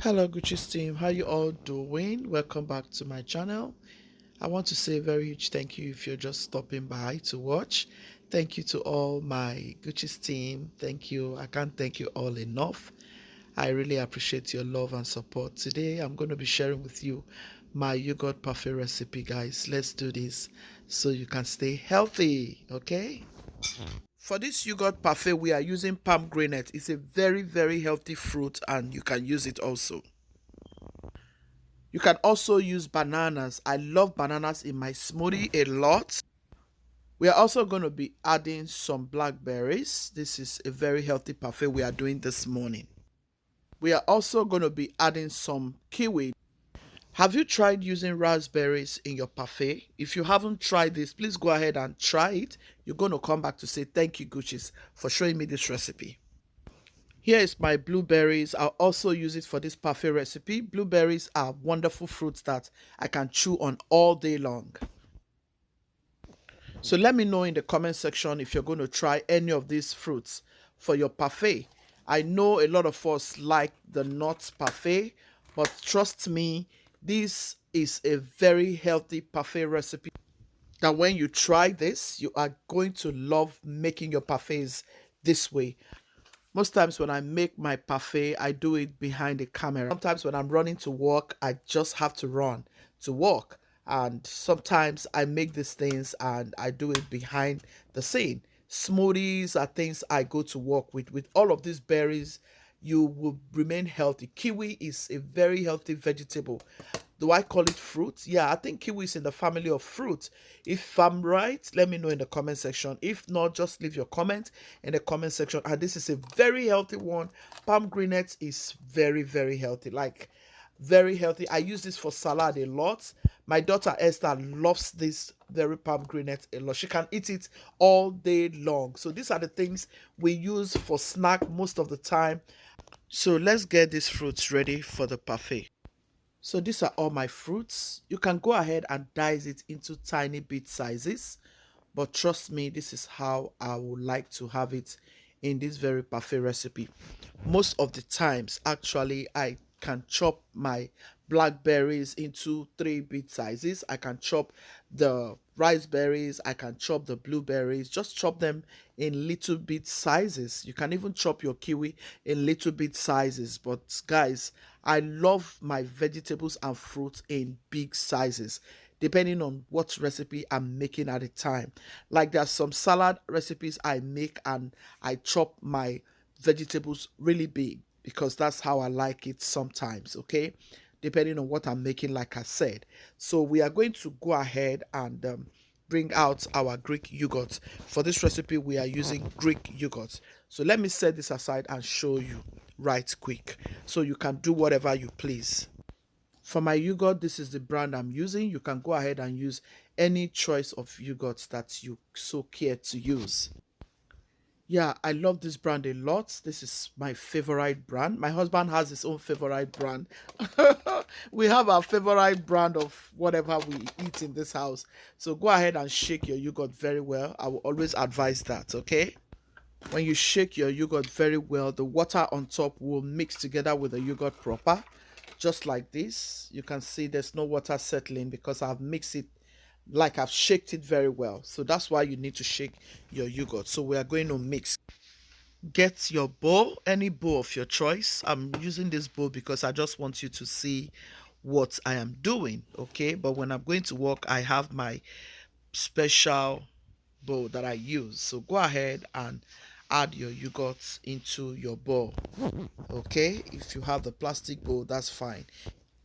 Hello Guchies team, how you all doing? Welcome back to my channel. I want to say a very huge thank you if you're just stopping by to watch. Thank you to all my Guchies team. Thank you. I can't thank you all enough. I really appreciate your love and support. Today I'm going to be sharing with you my yogurt parfait recipe, guys. Let's do this so you can stay healthy, okay? For this yogurt parfait, we are using pomegranate. It's a very healthy fruit and you can use it also. You can also use bananas. I love bananas in my smoothie a lot. We are also going to be adding some blackberries. This is a very healthy parfait we are doing this morning. We are also going to be adding some kiwi. Have you tried using raspberries in your parfait? If you haven't tried this, please go ahead and try it. You're going to come back to say thank you, Guchies, for showing me this recipe. Here is my blueberries. I'll also use it for this parfait recipe. Blueberries are wonderful fruits that I can chew on all day long. So let me know in the comment section if you're going to try any of these fruits for your parfait. I know a lot of us like the nuts parfait, but trust me, this is a very healthy parfait recipe that when you try this, you are going to love making your parfaits this way. Most times when I make my parfait, I do it behind the camera. Sometimes when I'm running to work, I just have to run to work. And sometimes I make these things and I do it behind the scene. Smoothies are things I go to work with. With all of these berries, you will remain healthy. Kiwi is a very healthy vegetable. Do I call it fruit? Yeah, I think kiwi is in the family of fruit. If I'm right, let me know in the comment section. If not, just leave your comment in the comment section. And this is a very healthy one. Pomegranate is very healthy. Like, very healthy. I use this for salad a lot. My daughter Esther loves this very pomegranate a lot. She can eat it all day long. So these are the things we use for snack most of the time. So let's get these fruits ready for the parfait. So these are all my fruits. You can go ahead and dice it into tiny bit sizes. But trust me, this is how I would like to have it in this very parfait recipe. Most of the times, actually, I can chop my blackberries into 3-bit sizes. I can chop the raspberries. I can chop the blueberries. Just chop them in little bit sizes. You can even chop your kiwi in little bit sizes. But guys, I love my vegetables and fruits in big sizes, depending on what recipe I'm making at the time. Like there's some salad recipes I make and I chop my vegetables really big because that's how I like it sometimes, okay? Depending on what I'm making, like I said. So we are going to go ahead and bring out our Greek yogurt. For this recipe, we are using Greek yogurt. So let me set this aside and show you right quick so you can do whatever you please. For my yogurt, this is the brand I'm using. You can go ahead and use any choice of yogurt that you so care to use. Yeah, I love this brand a lot. This is my favorite brand. My husband has his own favorite brand. We have our favorite brand of whatever we eat in this house. So go ahead and shake your yogurt very well. I will always advise that, okay? When you shake your yogurt very well, the water on top will mix together with the yogurt proper. Just like this. You can see there's no water settling because I've mixed it, like I've shaked it very well. So that's why you need to shake your yogurt. So we are going to mix. Get your bowl, any bowl of your choice. I'm using this bowl because I just want you to see what I am doing, okay? But when I'm going to work, I have my special bowl that I use. So go ahead and add your yogurt into your bowl, okay? If you have the plastic bowl, that's fine.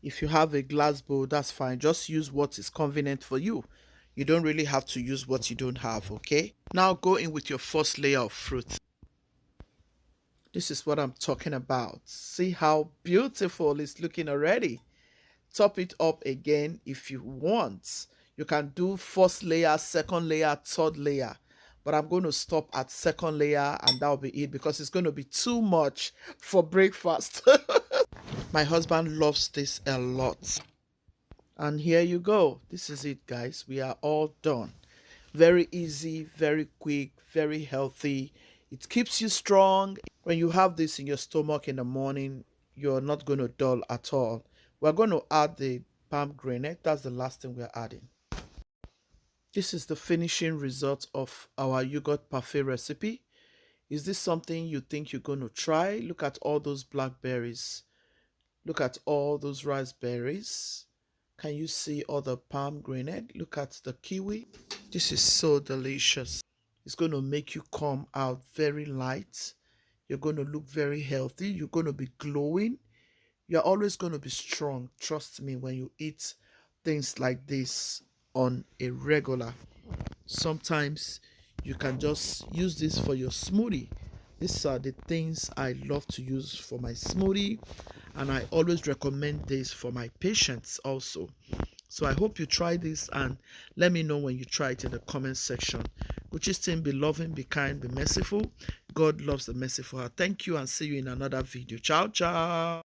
If you have a glass bowl, that's fine. Just use what is convenient for you. You don't really have to use what you don't have, okay? Now go in with your first layer of fruit. This is what I'm talking about. See how beautiful it's looking already. Top it up again if you want. You can do first layer, second layer, third layer. But I'm going to stop at second layer and that'll be it because it's going to be too much for breakfast. My husband loves this a lot. And here you go. This is it, guys. We are all done. Very easy, very quick, very healthy. It keeps you strong. When you have this in your stomach in the morning, you're not going to dull at all. We're going to add the pomegranate. That's the last thing we're adding. This is the finishing result of our yogurt parfait recipe. Is this something you think you're going to try? Look at all those blackberries. Look at all those raspberries. Can you see all the pomegranate? Look at the kiwi. This is so delicious. It's going to make you come out very light. You're going to look very healthy. You're going to be glowing. You're always going to be strong. Trust me, when you eat things like this on a regular. Sometimes you can just use this for your smoothie. These are the things I love to use for my smoothie, and I always recommend this for my patients also. So I hope you try this and let me know when you try it in the comment section. Guchies team, be loving, be kind, be merciful. God loves the merciful heart. Thank you and see you in another video. Ciao, ciao.